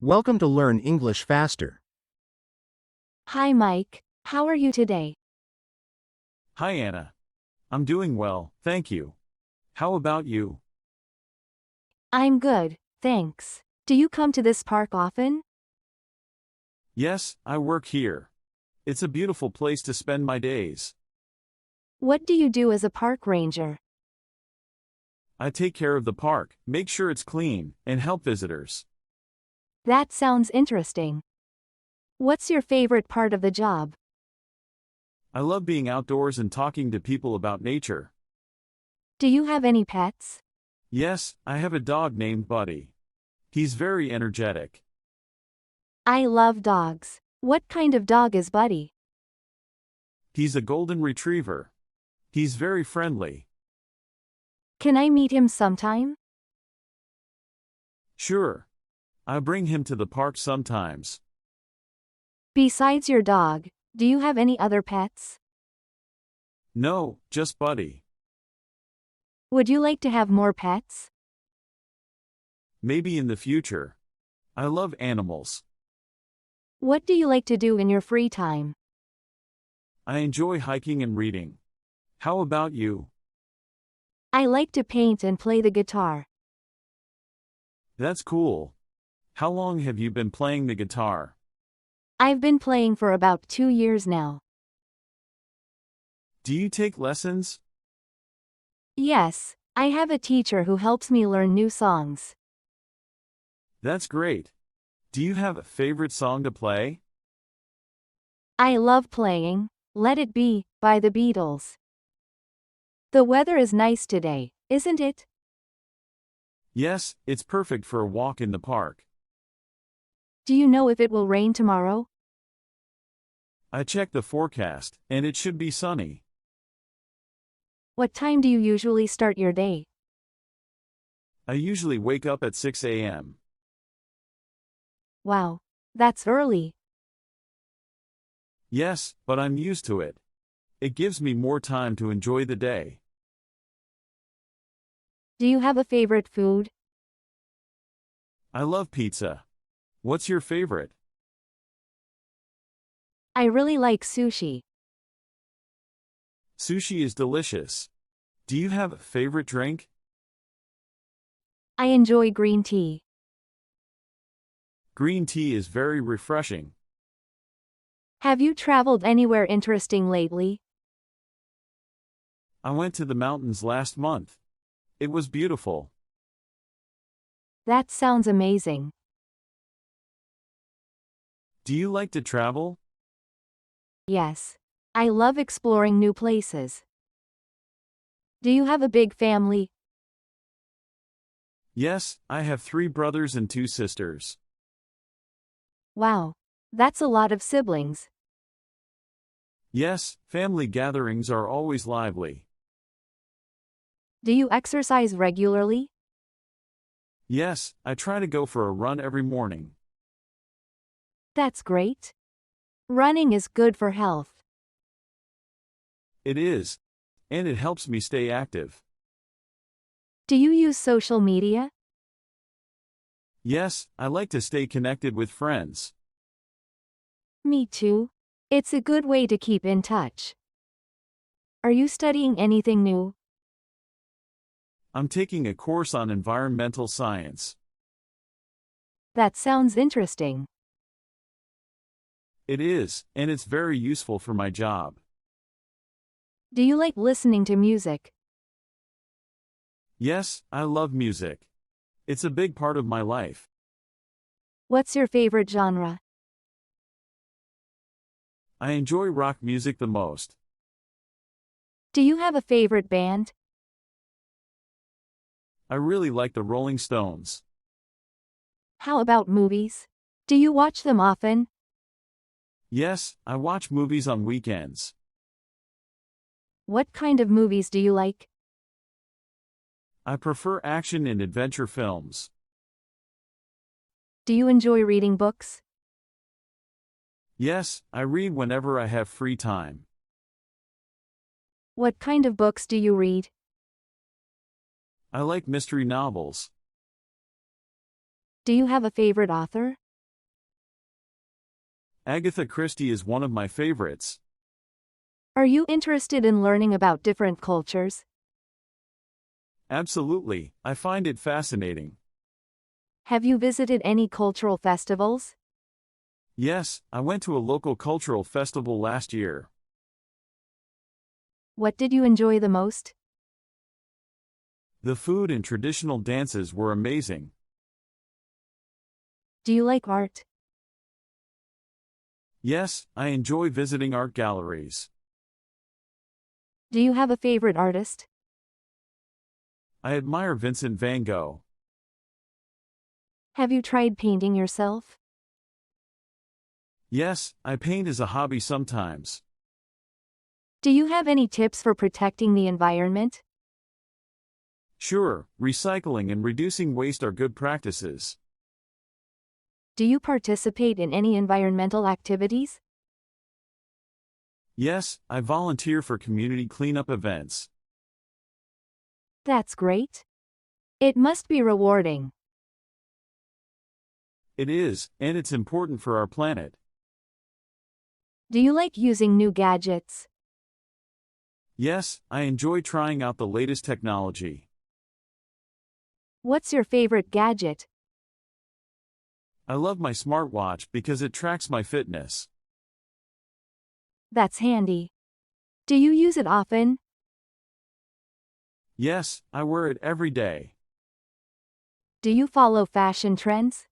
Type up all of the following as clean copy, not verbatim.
Welcome to Learn English Faster. Hi Mike, how are you today? Hi Anna. I'm doing well, thank you. How about you? I'm good, thanks. Do you come to this park often? Yes, I work here. It's a beautiful place to spend my days. What do you do as a park ranger? I take care of the park, make sure it's clean, and help visitors. That sounds interesting. What's your favorite part of the job? I love being outdoors and talking to people about nature. Do you have any pets? Yes, I have a dog named Buddy. He's very energetic. I love dogs. What kind of dog is Buddy? He's a golden retriever. He's very friendly. Can I meet him sometime? Sure. I bring him to the park sometimes. Besides your dog, do you have any other pets? No, just Buddy. Would you like to have more pets? Maybe in the future. I love animals. What do you like to do in your free time? I enjoy hiking and reading. How about you? I like to paint and play the guitar. That's cool. How long have you been playing the guitar? I've been playing for about 2 years now. Do you take lessons? Yes, I have a teacher who helps me learn new songs. That's great. Do you have a favorite song to play? I love playing Let It Be by the Beatles. The weather is nice today, isn't it? Yes, it's perfect for a walk in the park. Do you know if it will rain tomorrow? I checked the forecast, and it should be sunny. What time do you usually start your day? I usually wake up at 6 a.m. Wow, that's early. Yes, but I'm used to it. It gives me more time to enjoy the day. Do you have a favorite food? I love pizza. What's your favorite? I really like sushi. Sushi is delicious. Do you have a favorite drink? I enjoy green tea. Green tea is very refreshing. Have you traveled anywhere interesting lately? I went to the mountains last month. It was beautiful. That sounds amazing. Do you like to travel? Yes. I love exploring new places. Do you have a big family? Yes, I have 3 brothers and 2 sisters. Wow. That's a lot of siblings. Yes, family gatherings are always lively. Do you exercise regularly? Yes, I try to go for a run every morning. That's great. Running is good for health. It is. And it helps me stay active. Do you use social media? Yes, I like to stay connected with friends. Me too. It's a good way to keep in touch. Are you studying anything new? I'm taking a course on environmental science. That sounds interesting. It is, and it's very useful for my job. Do you like listening to music? Yes, I love music. It's a big part of my life. What's your favorite genre? I enjoy rock music the most. Do you have a favorite band? I really like the Rolling Stones. How about movies? Do you watch them often? Yes, I watch movies on weekends. What kind of movies do you like? I prefer action and adventure films. Do you enjoy reading books? Yes, I read whenever I have free time. What kind of books do you read? I like mystery novels. Do you have a favorite author? Agatha Christie is one of my favorites. Are you interested in learning about different cultures? Absolutely, I find it fascinating. Have you visited any cultural festivals? Yes, I went to a local cultural festival last year. What did you enjoy the most? The food and traditional dances were amazing. Do you like art? Yes, I enjoy visiting art galleries. Do you have a favorite artist? I admire Vincent van Gogh. Have you tried painting yourself? Yes, I paint as a hobby sometimes. Do you have any tips for protecting the environment? Sure, recycling and reducing waste are good practices. Do you participate in any environmental activities? Yes, I volunteer for community cleanup events. That's great. It must be rewarding. It is, and it's important for our planet. Do you like using new gadgets? Yes, I enjoy trying out the latest technology. What's your favorite gadget? I love my smartwatch because it tracks my fitness. That's handy. Do you use it often? Yes, I wear it every day. Do you follow fashion trends?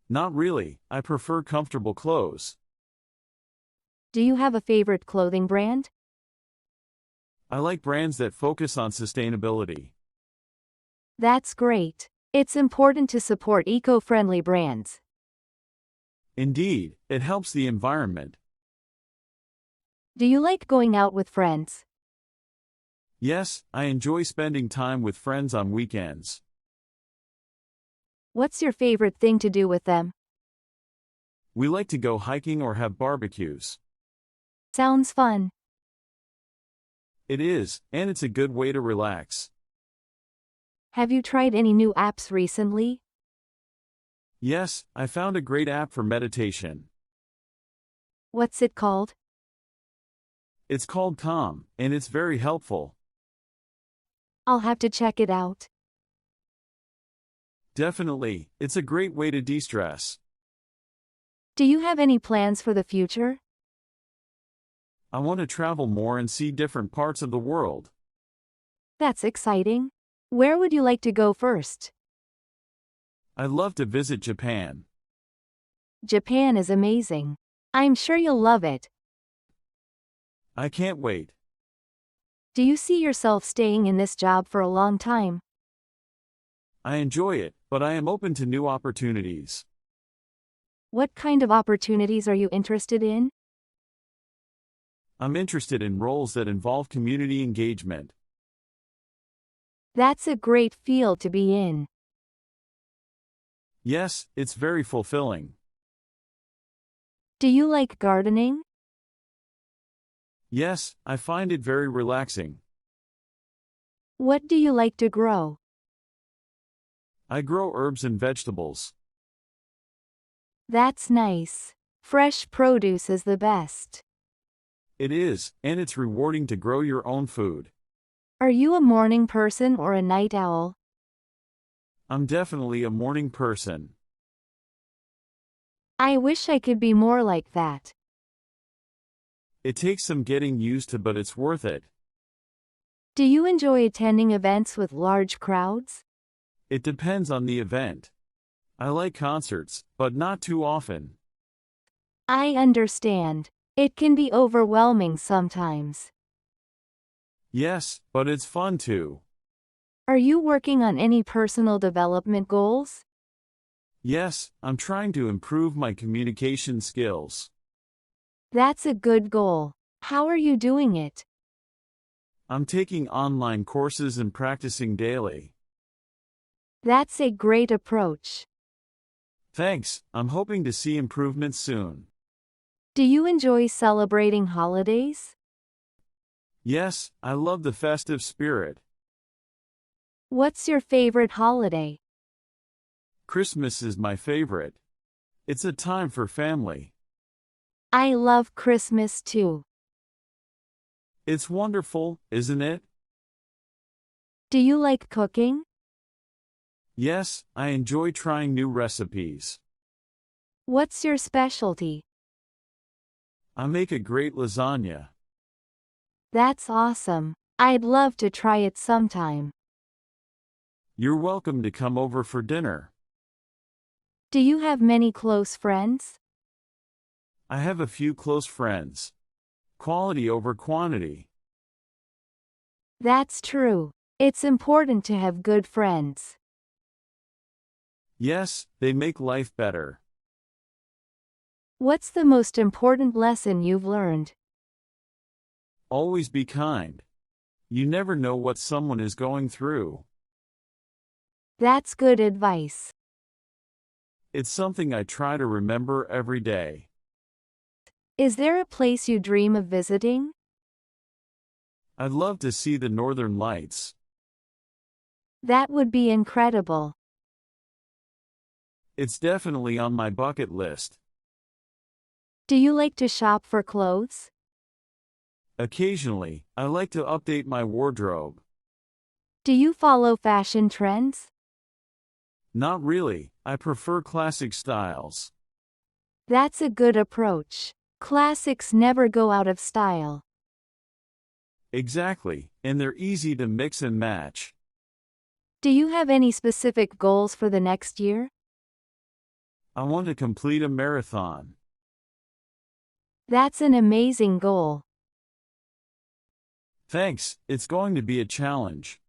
Not really, I prefer comfortable clothes. Do you have a favorite clothing brand? I like brands that focus on sustainability. That's great. It's important to support eco-friendly brands. Indeed, it helps the environment. Do you like going out with friends? Yes, I enjoy spending time with friends on weekends. What's your favorite thing to do with them? We like to go hiking or have barbecues. Sounds fun. It is, and it's a good way to relax. Have you tried any new apps recently? Yes, I found a great app for meditation. What's it called? It's called Calm, and it's very helpful. I'll have to check it out. Definitely, it's a great way to de-stress. Do you have any plans for the future? I want to travel more and see different parts of the world. That's exciting. Where would you like to go first? I'd love to visit Japan. Japan is amazing. I'm sure you'll love it. I can't wait. Do you see yourself staying in this job for a long time? I enjoy it, but I am open to new opportunities. What kind of opportunities are you interested in? I'm interested in roles that involve community engagement. That's a great field to be in. Yes, it's very fulfilling. Do you like gardening? Yes, I find it very relaxing. What do you like to grow? I grow herbs and vegetables. That's nice. Fresh produce is the best. It is, and it's rewarding to grow your own food. Are you a morning person or a night owl? I'm definitely a morning person. I wish I could be more like that. It takes some getting used to, but it's worth it. Do you enjoy attending events with large crowds? It depends on the event. I like concerts, but not too often. I understand. It can be overwhelming sometimes. Yes, but it's fun too. Are you working on any personal development goals? Yes, I'm trying to improve my communication skills. That's a good goal. How are you doing it? I'm taking online courses and practicing daily. That's a great approach. Thanks, I'm hoping to see improvements soon. Do you enjoy celebrating holidays? Yes, I love the festive spirit. What's your favorite holiday? Christmas is my favorite. It's a time for family. I love Christmas too. It's wonderful, isn't it? Do you like cooking? Yes, I enjoy trying new recipes. What's your specialty? I make a great lasagna. That's awesome. I'd love to try it sometime. You're welcome to come over for dinner. Do you have many close friends? I have a few close friends. Quality over quantity. That's true. It's important to have good friends. Yes, they make life better. What's the most important lesson you've learned? Always be kind. You never know what someone is going through. That's good advice. It's something I try to remember every day. Is there a place you dream of visiting? I'd love to see the northern lights. That would be incredible. It's definitely on my bucket list. Do you like to shop for clothes? Occasionally, I like to update my wardrobe. Do you follow fashion trends? Not really, I prefer classic styles. That's a good approach. Classics never go out of style. Exactly, and they're easy to mix and match. Do you have any specific goals for the next year? I want to complete a marathon. That's an amazing goal. Thanks, it's going to be a challenge.